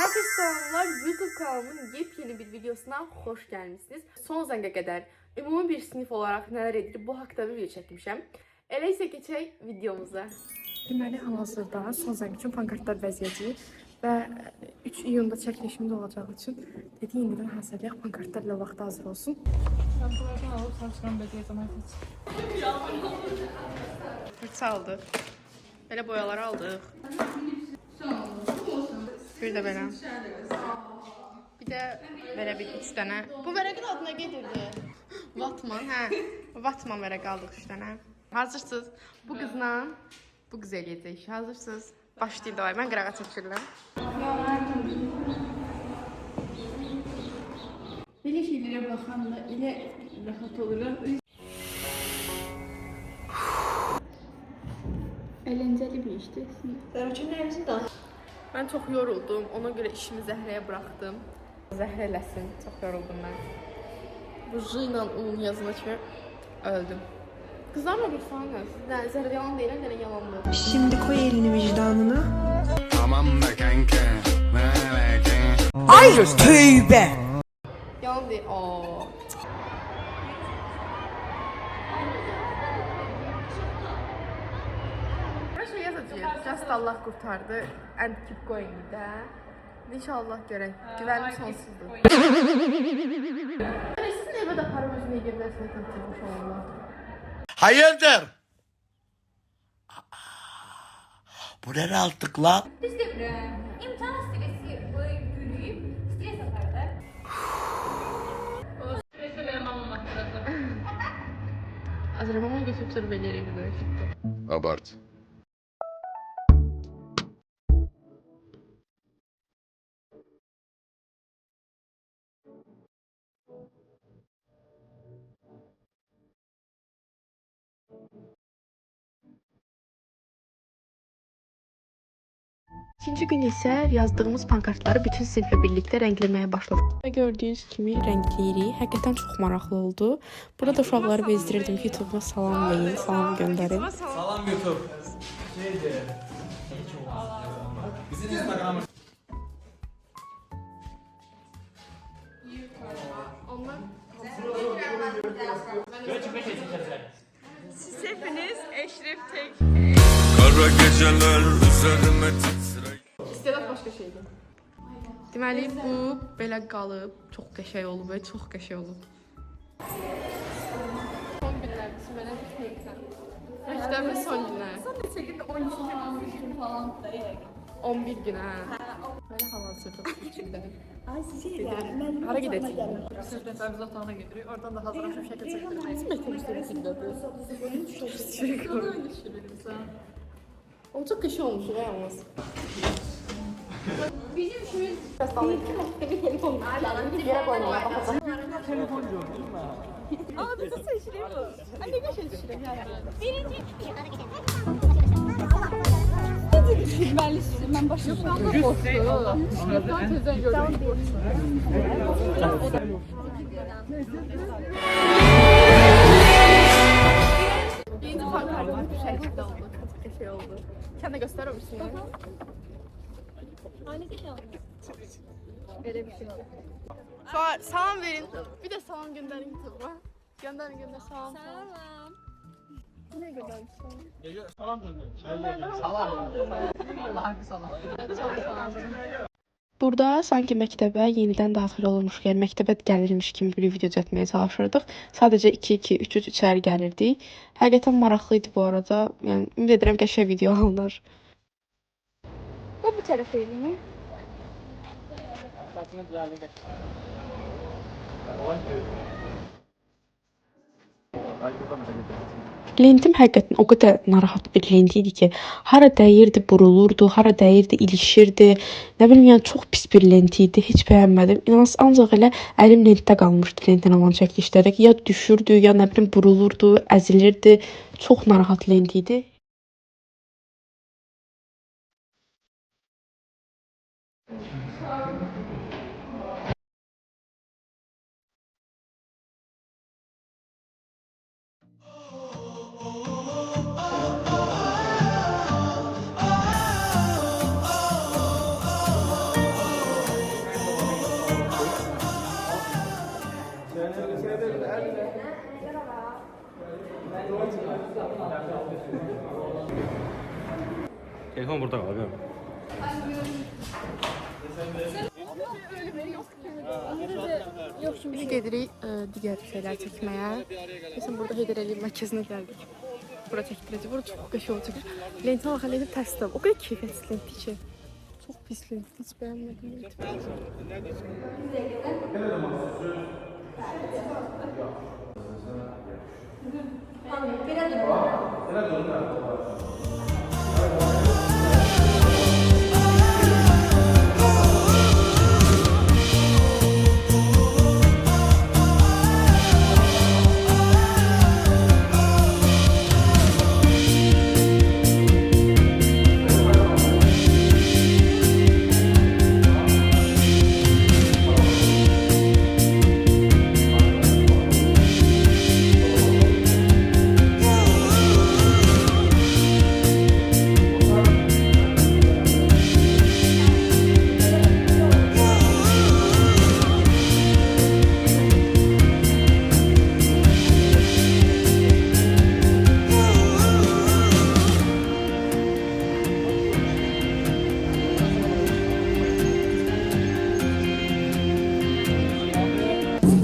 Herkese selamlar. YouTube kanalımın yepyeni bir videosuna hoş gelmişsiniz. Son zəngə qədər ümumi bir sinif olaraq nələr edir bu haqda bir video çəkmişəm. Elə isə keçək videomuza. Deməli, hal-hazırda son zəng üçün pankartlar vəziyyəcəyik və 3 iyunda çəkilişimdə olacağı üçün dedi, indidən hazırlayaq, pankartlarla vaxtı hazır olsun. Ben buradan alıp saçlarımı bekleyeceğim artık. Fırça aldıq. Belə boyaları aldıq. Bir də belə. Bir də belə bir 3 dənə. Bu vərəqin adına gedirdi. Vatman, hə. Vatman vərəqi aldıq 3 dənə. Hazırsınız? Bu qızla bu qız eləyəcək. Hazırsınız? Başlayın davay. Mən qırağa çəkirəm. Böyle şeylere bakanla ile rahat olurum. Eğlenceli bir işti. Mən çox yoruldum. Ona görə işimi Zəhræyə buraxdım. Zəhrə eləsin. Çox yoruldum mən. Bu J ilə U-nun yazına kimi öldüm. Kızlarla bir fanız. Zəhra yalan deyiləm, deyiləm yalandır. Şimdi koy elini vicdanına. Tamam da kanka. Ay tövbe. Yalan deyil. Ooo. Her şey yazacağız. Just Allah kurtardı. And keep going de. İnşallah görək. Güvənim sonsuzdur. Sizin evə də para özünə girməsinə tapılmış olurlar. Hayırdır? Bu ne rahatlık lan? Biz de imtihan stresi yürüyüp stres atarlar. Azərbaycana götürüb sırf eləyirəm böyle. Abart. İkinci gün isə yazdığımız pankartları bütün siniflə birlikdə rəngləməyə başladıq. Və gördüyünüz kimi rəngləyirik. Həqiqətən çox maraqlı oldu. Burada da uşaqları bezdirirdim ki, YouTube'a salam deyin, salam göndərin. Salam YouTube. Bizim Instagram'ımız. Siz hepiniz Eşref Tek. Kara geceler üzerime titrek. İstedad başqa şeydir. Deməli bu belə qalıb, çox qəşəng olub və çox qəşəng olub. Son günlərdir mənə düşmürsən. Məktəbin son günləri. Son bir şekilde 12 gün 15 gün falan. 11 gün hə. Belə hal-hazırda içindəyim. Ay sizi ya. Hara gedəcəyik? Sırf rehberimiz otağına getiriyor. Oradan da hazırlanmış şekil çektirmeyiz. O çok qəşəng olmuş ya yalnız. Bizim şöyle Hastalıklı maktabi telefon. Bir yere koymaya bakacağım. Ama bizi seçilir bu. Anne ne seçilir yani? Ben listeyim. Ben başlıyorum. Yeni pankartımız bu şekilde oldu. Çok qəşəng oldu. Sen de gösterir misin? Böyle bir şey oldu. Salam verin. Bir de salam gönderin YouTube'a. Gönder salam. Tamam. Ne göndermiş? Burada sanki məktəbə yenidən daxil olmuş, yəni məktəbə gəlirmiş kimi bir video çəkməyə çalışırdıq. Sadəcə 2-2, 3-3 içəri gəlirdik. Həqiqətən maraqlı idi bu arada. Yəni ümid edirəm qəşəng video alınır. Bu tarafı elini. Lentim həqiqətən o qədər narahat bir lent idi ki, hara dəyirdi burulurdu, hara dəyirdi ilişirdi. Nə bilim, yəni çox pis bir lent idi, heç bəyənmədim. İnanın, ancaq elə əlim lentdə qalmışdı lentdən olan çəkilişlərdə. Ya düşürdü, ya nə bilim burulurdu, əzilirdi. Çox narahat lent idi. Telefon burada qalıb. Şimdi gedirik digər şeylər çəkməyə. Məsələn, burada Heydər Əliyev mərkəzinə gəldik. Bura çəkdirəcək. Burada çox qəşəng olacaq. Lentin baxın, lentin təsdir. O qədər keyfiyyətsiz lenti ki. Çox pis lent. Heç bəyənmədim lenti.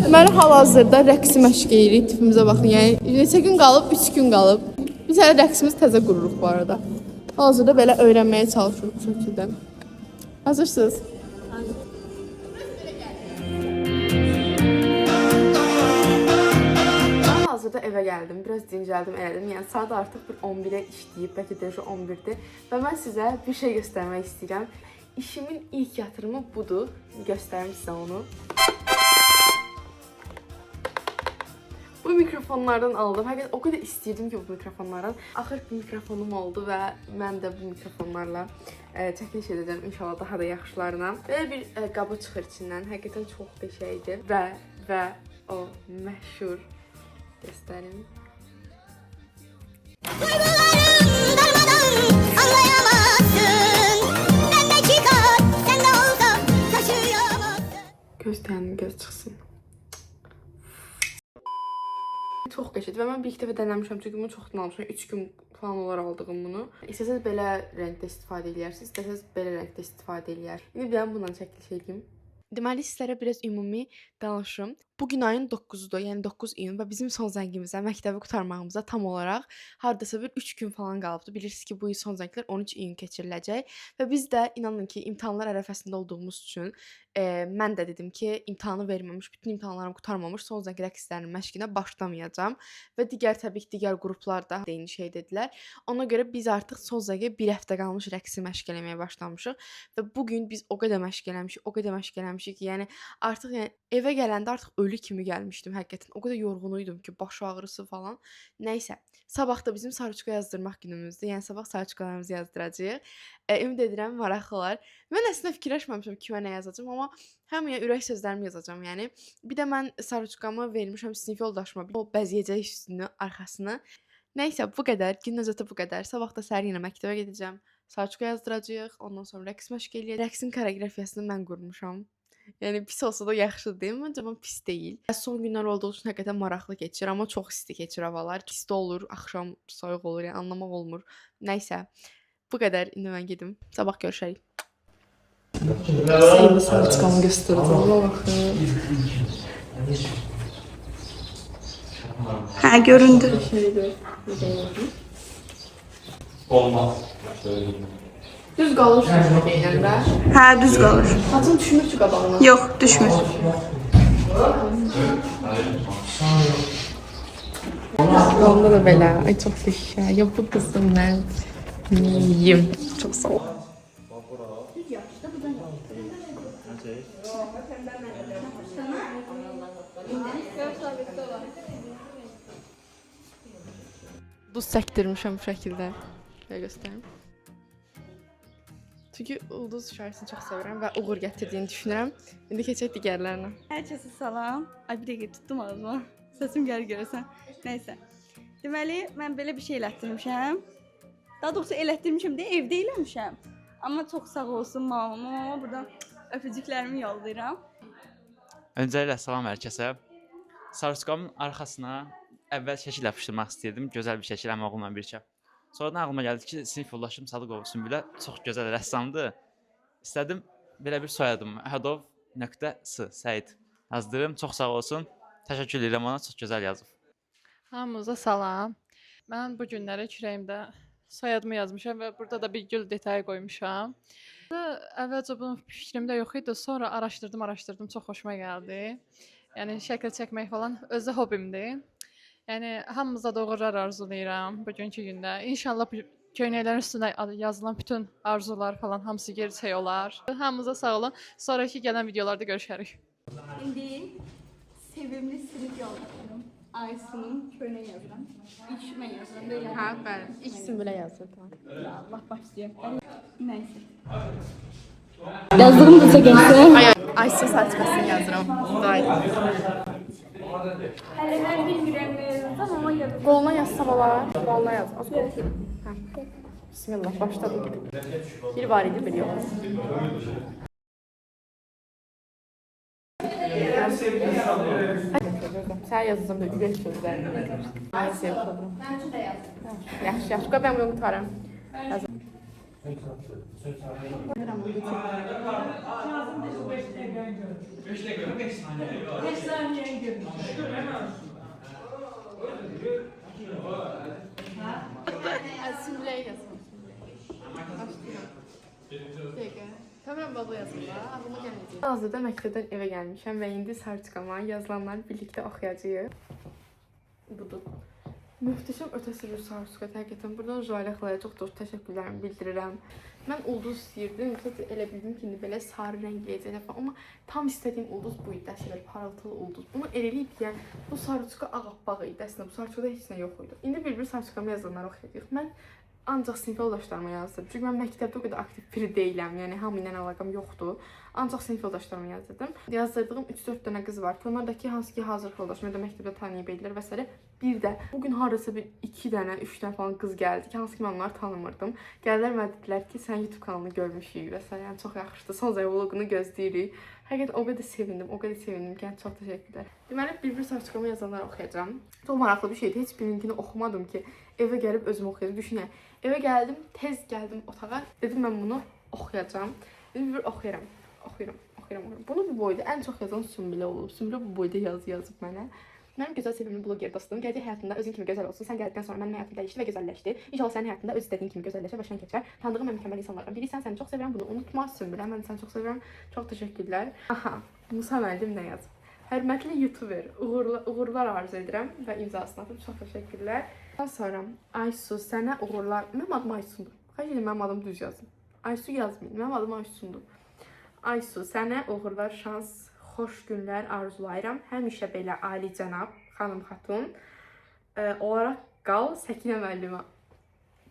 Deməli, hal-hazırda rəqsi məşq edirik. Tipimizə baxın. Yəni neçə gün qalıb? 3 gün qalıb. Biz hələ rəqsimiz təzə qururuq bu arada. Hal-hazırda belə öyrənməyə çalışırıq bu şəkildə. Hazırsınız? Hal-hazırda evə gəldim. Biraz dincəldim, elədim. Yəni saat artıq bir 11-ə işləyib, bəlkə də 11-dir. Və mən sizə bir şey göstərmək istəyirəm. İşimin ilk yatırımı budur. Göstərim sizə onu. Bu mikrofonlardan aldım. Həqiqətən o qədər istəyirdim ki, bu mikrofonlardan. Axır bir mikrofonum oldu və mən də bu mikrofonlarla çəkiliş edəcəm inşallah daha da yaxşılarına. Belə bir qabı çıxır içindən. Həqiqətən çox qəşəngdir və o məşhur göstərim. Gözlərim göz çıxsın. Çox qəşəngdir və mən bir iki dəfə denəmişəm çünki bunu çoxdan almışam. 3 gün falan olar aldığım bunu. İstəsəz belə rəngdə istifadə edərsiniz, istəsəz belə rəngdə istifadə edərsiniz. İndi mən bundan çəkiliş edeyim. Deməli sizlərə biraz ümumi danışım. Bugün ayın 9-udur, yəni 9 iyun və bizim son zəngimizə, məktəbi qurtarmağımıza tam olaraq hardasa bir 3 gün falan qalıbdı. Bilirsiniz ki, bu il son zənglər 13 iyun keçiriləcək və biz də inanın ki, imtahanlar ərəfəsində olduğumuz üçün mən də dedim ki, imtahanı verməmiş, bütün imtahanlarım qurtarmamış son zəng rəqslərinin məşqinə başlamayacağam və təbii ki, digər qruplar da eyni şey dedilər. Ona görə biz artıq son zəngə bir həftə qalmış rəqsi məşq eləməyə başlamışıq və bugün biz o qədər məşq eləmişik ki, yəni artıq evə gələndə artıq ölü kimi gəlmişdim həqiqətən. O qədər yorğun idim ki, baş ağrısı falan. Nəysə, sabah da bizim sarıçka yazdırmaq günümüzdür. Yəni sabah sarıçkalarımızı yazdıracağıq. Ümid edirəm maraqlı olar. Mən əslində fikirləşməmişəm kimə nə yazacağam, amma hamıya ürək sözlərimi yazacağam. Yəni bir də mən sarıçkamı vermişəm sinif yoldaşıma. O bəzəyəcək üstünü, arxasını. Nəysə, bu qədər. Gün özəti bu qədər. Sabah da səhər yenə məktəbə gedəcəm. Sarıçka yazdıracağıq. Ondan sonra rəqs məşq eləyəcəyik. Rəqsin koreografiyasını mən qurmuşam. Yəni pis olsa da yaxşıdır deyim, məncə pis deyil. Son günlər olduğu üçün həqiqətən maraqlı keçir, amma çox isti keçir havalar. İsti olur, axşam soyuq olur, yəni anlamaq olmur. Nəysə, bu qədər. İndi mən gedim. Sabah görüşərik. Sevgili sarıçkamı göstərdim. Allah baxın. Hə, göründü. Olmaz. Düz qalır sözünü deyəndə. Hə, düz qalır. Saçım düşmür ki qabağına. Yox, düşmür. Onda da belə. Ay çox qəşəng. Ya bu qızım mən yeyim. Çox sağ ol. Duz çəkdirmişəm bu şəkildə. Belə göstərim. Çünki ulduz şarkısını çox sevirəm və uğur gətirdiyini düşünürəm. İndi keçək digərlərinə. Hər kəsə salam. Ay bir dəqiqə tutdum ağzıma. Səsim gəlir görəsən. Nəysə. Deməli, mən belə bir şey elətdirmişəm. Daha doğrusu elətdirmişəm deyə evdə eləmişəm. Amma çox sağ olsun mamama. Mama buradan öpücüklərimi yollayıram. Öncəliklə salam hər kəsə. Sarıçkamın arxasına əvvəl şəkil yapışdırmaq istəyirdim. Gözəl bir şəkil əmə oğlumla birlikdə. Sonradan ağlıma gəldi ki, sinif yoldaşım Sadıqov Sümbülə çox gözəl rəssamdır. İstədim belə bir soyadım Əhədov.s Səid yazdırım. Çox sağ olsun. Təşəkkür edirəm ona, çox gözəl yazıb. Hamınıza salam. Mən bu günləri kürəyimdə soyadımı yazmışam və burada da bir gül detayı qoymuşam. Əvvəlcə bunun fikrimdə yox idi, sonra araşdırdım, çox xoşuma gəldi. Yəni şəkil çəkmək falan özü hobbimdir. Yəni hamımıza da uğurlar arzulayıram bugünkü gündə. İnşallah bu köynəklərin üstünə yazılan bütün arzular falan hamısı gerçək olar. Hamınıza sağ olun. Sonraki gələn videolarda görüşərik. İndi sevimli sinif yoldaşım Aysun'un köyüne yazıram. İçime yazıram. Böyle Ha, bəli. İkisini belə yazırdım. Allah başlayayım. Neyse. Yazdığım da geçse. Aysu saçmasını yazıram. Day. Hələ mən bilmirəm nə yazacam, amma yazıram. Qoluna yazsam olar. Qoluna yaz. Az qol. Hə. Bismillah, başladım. Bir var idi, bir yox. Sən yazacağım da ürək sözlərini. Mən sevdim. Mən də yazdım. Yaxşı, yaxşı. Qoy mən bunu tutarım. Simləyə yazın. Tamam baba yazın da. Ağlıma gəlməyəcək. Hazırda məktəbdən evə gəlmişəm və indi sarçıqama yazılanları birlikdə oxuyacağıq. Budur. Möhtəşəm ötəsi bir sarçıqa həqiqətən. Buradan Jale xalaya çox təşəkkürlərimi bildirirəm. Mən ulduz istəyirdim. Elə bildim ki, indi belə sarı rəngləyəcək falan. Amma tam istədiyim ulduz bu idi. Əslində parıltılı ulduz. Bunu eləyib ki, bu sarçıqa ağappaq idi. Əslində bu sarçıqada heç nə yox idi. İndi bir sarçıqama yazılanları oxuyacağıq. Mən ancaq sinif yoldaşlarıma yazdım. Çünki mən məktəbdə o qədər aktiv biri deyiləm. Yəni hamı ilə əlaqəm yoxdur. Ancaq sinif yoldaşlarıma yazdırdım. Yazdırdığım 3-4 dənə qız var ki, onlardakı hansı ki hazır yoldaşım ya da məktəbdə tanıyıb edirlər və s. Bir də bugün harasa bir 2 dənə, 3 dənə falan qız gəldi ki, hansı ki mən onları tanımırdım. Gəldilər mənə dedilər ki, sən YouTube kanalını görmüşük və s. Yəni çox yaxşıdır. Son zəy vloqunu gözləyirik. Həqiqətən o qədər sevindim ki, çox təşəkkürlər. Deməli, bir sarçıqama yazanları oxuyacağam. Çox maraqlı bir şeydir. Heç birininkini oxumadım ki, evə gəlib özüm oxuyacağım. Düşünün, evə gəldim, tez gəldim otağa. Dedim mən bunu oxuyacağım. Dedim bir oxuyuram. Bunu bu boyda ən çox yazan Sümbülə olub. Sümbülə bu boyda yazıb mənə. Mənim gözəl sevimli bloger dostum, gələcək həyatında özün kimi gözəl olsun. Sən gəldikdən sonra mənim həyatım dəyişdi və gözəlləşdi. İnşallah sənin həyatında öz istədiyin kimi gözəlləşər və şən keçər. Tanıdığım ən mükəmməl insanlardan birisən. Səni çox sevirəm. Bunu unutma Sümbülə. Mən səni çox sevirəm. Çox təşəkkürlər. Aha, Musa müəllim nə yazıb? Hörmətli YouTuber, uğurlar arzu edirəm və imzasını atıb. Çox təşəkkürlər. Ondan sonra Aysu sənə uğurlar. Mənim adım Aysundur. Xahiş edirəm mənim adımı düz yazın. Aysu yazmayın. Mənim adım Aysundur. Aysu sənə uğurlar, şans, xoş günlər arzulayıram. Həmişə belə ali cənab, xanım xatun olaraq qal Səkinə müəllimə.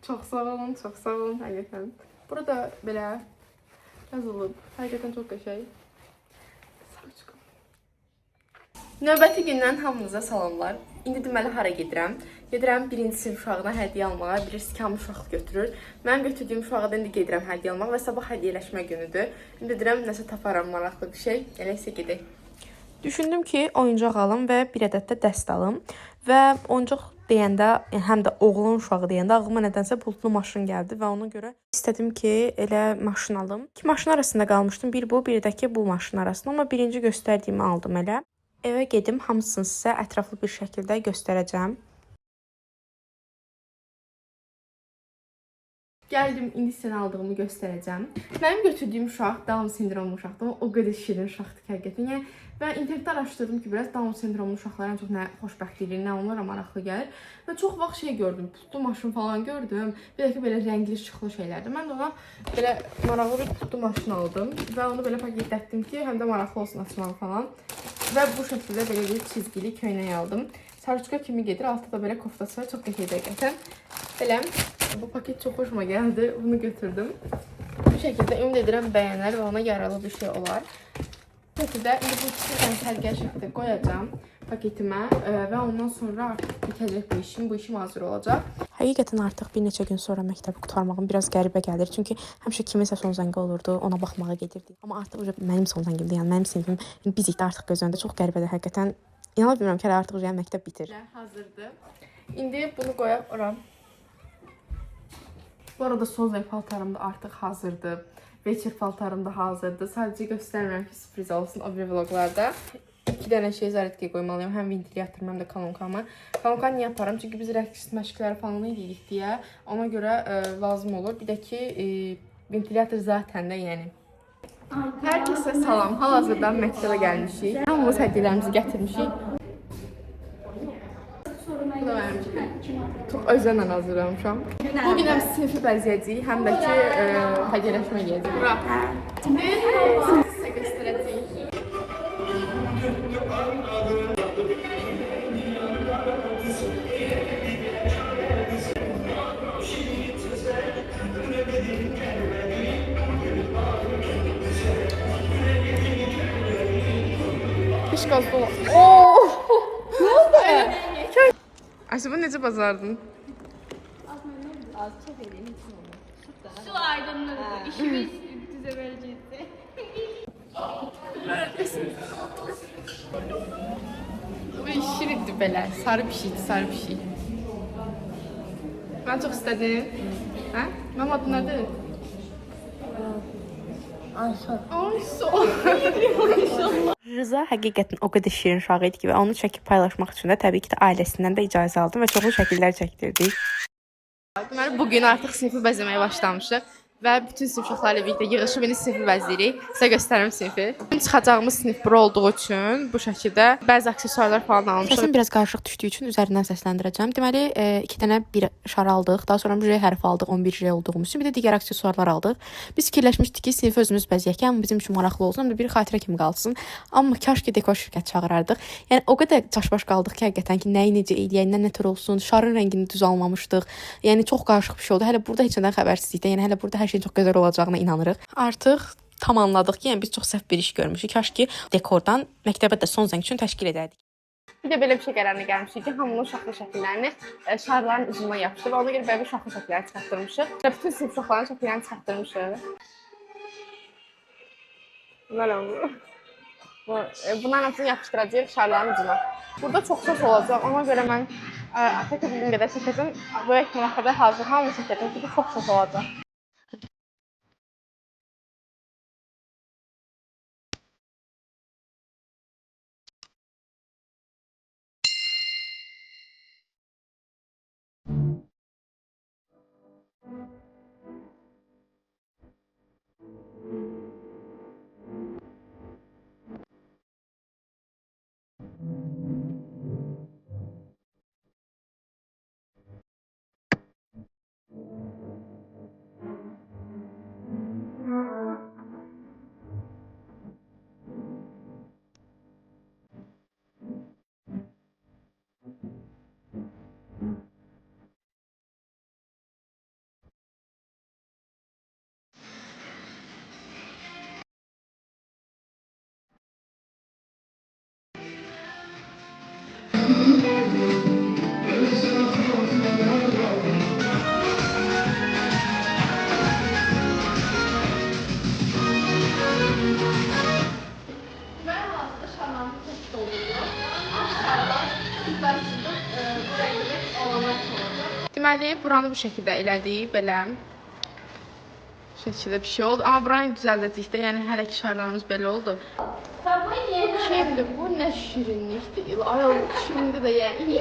Çox sağ olun, həqiqətən. Burada belə yazılıb. Həqiqətən çox qəşəng. Növbəti gündən hamınıza salamlar. İndi deməli hara gedirəm? Gedirəm birinci sinif uşağına hədiyyə almağa. Birisi kamil uşaq götürür. Mən götürdüyüm uşağa da indi gedirəm hədiyyə almağa və sabah hədiyyələşmə günüdür. İndi deyirəm nəsə taparam maraqlı bir şey. Elə isə gedək. Düşündüm ki, oyuncaq alım və bir ədəd də dəst alım. Və oyuncaq deyəndə, həm də oğlan uşağı deyəndə ağlıma nədənsə buludlu maşın gəldi və ona görə istədim ki, elə maşın alım. İki maşın arasında qalmışdım. Bir bu, bir də ki bu maşın arasında. Amma birinci göstərdiyimi aldım elə. Evə gedim, hamısını sizə ətraflı bir şəkildə göstərəcəm. Gəldim, indi sizə aldığımı göstərəcəm. Mənim götürdüyüm uşaq Down sindromlu uşaqdır, amma o qədər şirin uşaqdır ki, həqiqətən. Yəni, və internetdə araşdırdım ki, biraz Down sindromlu uşaqlar ən çox nə xoşbəxtlik, nə onlara maraqlı gəlir. Və çox vaxt şey gördüm, putlu maşın falan gördüm. Bir də ki, belə rəngli, şıxlı şeylərdir. Mən də ona belə maraqlı bir putlu maşın aldım və onu belə paketlətdim ki, həm də maraqlı olsun açmağı falan. Və bu şəkildə belə bir çizgili köynək aldım. Sarıçqa kimi gedir, altında da belə koftası var, çox qəşəng həqiqətən. Belə, bu paket çox xoşuma gəldi, bunu götürdüm. Bu şəkildə ümid edirəm bəyənər və ona yaralı bir şey olar. Bu şəkildə indi bu ikisini sərgər şəkildə qoyacağım paketimə və ondan sonra artıq bitəcək bu işim hazır olacaq. Həqiqətən artıq bir neçə gün sonra məktəbi qurtarmağım biraz qəribə gəlir. Çünki həmişə kiminsə son zəngi olurdu, ona baxmağa gedirdik. Amma artıq mənim son zəngimdir, yəni mənim sinifim bizikdə artıq göz önündə çox qəribədir həqiqətən. İnana bilmirəm ki, artıq məktəb bitir. Hazırdır. İndi bunu qoyaq ora. Bu arada son zəng paltarım da artıq hazırdır. Veçir paltarım da hazırdır. Sadəcə göstərmirəm ki, sürpriz olsun o bir vloglarda. 2 dənə şey zaretkiyə qoymalıyım. Həm ventilyatorumu, həm də kolonkamı. Kolonkanı niyə yaparım? Çünki biz rəqs məşqləri falan edirik deyə. Ona görə lazım olur. Bir də ki, ventilator zaten də yəni. Hər kəsə salam. Hal-hazırda məktəbə gəlmişik. Hamımız hədiyyələrimizi gətirmişik. Bu da mənim çox özənlə hazırlamışam. Bugün həm sinfi bəzəyəcəyik, həm də ki, hədiyyələşmə eləyəcəyik. Bura. Sizə göstərəcəyik. Piş qazdı olan. Ooo! Ne oldu? Ayşe, bunu necə bazardın? Su aydınlığı. İşimiz düze vereceğiz. Bu şirindir belə. Sarı pişikdir, sarı pişik. Mən çox istədim. Hə? Mənim adı nədir? Ayşe. Rıza həqiqətən o qədər şirin uşaq idi ki, və onu çəkib paylaşmaq üçün də təbii ki də ailəsindən də icazə aldım və çoxlu şəkillər çəkdirdik. Deməli, bugün artıq sinfi bəzəməyə başlamışıq və bütün sinif uşaqlarla birlikdə yığışıb indi sinfi bəzəyirik. Sizə göstərim sinfi. Çıxacağımız sinif bura olduğu üçün bu şəkildə bəzi aksesuarlar falan almışıq. Səsim biraz qarışıq düşdüyü üçün üzərindən səsləndirəcəm. Deməli, 2 dənə bir şar aldıq, daha sonra J hərfi aldıq, 11J olduğumuz üçün, bir də digər aksesuarlar aldıq. Biz fikirləşmişdik ki, sinfi özümüz bəzəyək, amma bizim üçün maraqlı olsun, həm də bir xatirə kimi qalsın. Amma kaş ki dekor şirkət çağırardıq. Yəni o qədər çaşbaş qaldıq ki, həqiqətən ki, nəyi necə eləyək, nə tür olsun, şarın rəngini düz almamışdıq. Yəni çox qarışıq bir şey oldu. Hələ burada heç nədən xəbərsizlikdə, yəni hələ burada hər şeyin çox gözəl olacağına inanırıq. Artıq tam anladıq ki, yəni biz çox səhv bir iş görmüşük. Kaş ki dekordan məktəbə də son zəng üçün təşkil edərdik. Bir də belə bir şey qərarına gəlmişik ki, hamının uşaqlı şəkillərini şarların ucuna yapışdıq və ona görə belə bir uşaqlı şəkilləri çıxartdırmışıq. Və bütün sinif uşaqların şəkillərini çıxartdırmışıq. Bunların hamısını yapışdıracağıq şarların ucuna. Burada çox söz olacaq, ona görə mən tək bugün qədər çəkəcəm. Bu ehtimala qədər hazır hamını çəkəcəm ki, çox söz olacaq. Deməli, buranı bu şəkildə elədik, belə şəkildə bir şey oldu. Amma buranı düzəldəcəkdə, yəni hələ ki şarlarımız belə oldu. Şimdi bu nə şirinlikdir, ayol, şimdi də yəni.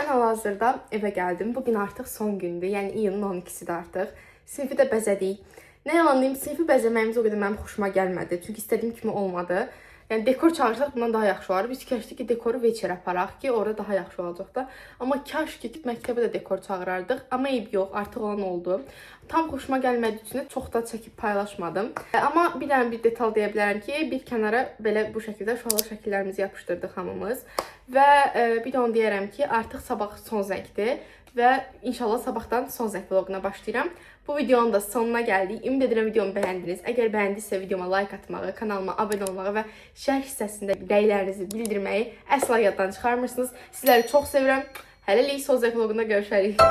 Hal-hazırda evə gəldim. Bugün artıq son gündür. Yəni iyunun 12-sidir artıq. Sinfi də bəzədik. Nə yalan deyim, sinfi bəzəməyimiz o qədər mənim xoşuma gəlmədi. Çünki istədiyim kimi olmadı. Yəni dekor çağırsaq bundan daha yaxşı olar. Biz fikirləşdik ki, dekoru veçer aparaq ki, orada daha yaxşı olacaq da. Amma kaş ki, məktəbə də dekor çağırardıq. Amma eyb yox, artıq olan oldu. Tam xoşuma gəlmədiyi üçün çox da çəkib paylaşmadım. Amma bir dənə bir detal deyə bilərəm ki, bir kənara belə bu şəkildə uşaqlıq şəkillərimizi yapışdırdıq hamımız. Və bir də onu deyərəm ki, artıq sabah son zəngdir. Və inşallah sabahdan son zəng vloguna başlayıram. Bu videonun da sonuna gəldik. Ümid edirəm videomu bəyəndiniz. Əgər bəyəndinizsə videoma like atmağı, kanalıma abunə olmağı və şərh hissəsində rəylərinizi bildirməyi əsla yaddan çıxarmırsınız. Sizləri çox sevirəm. Hələlik son zəng vlogunda görüşərik.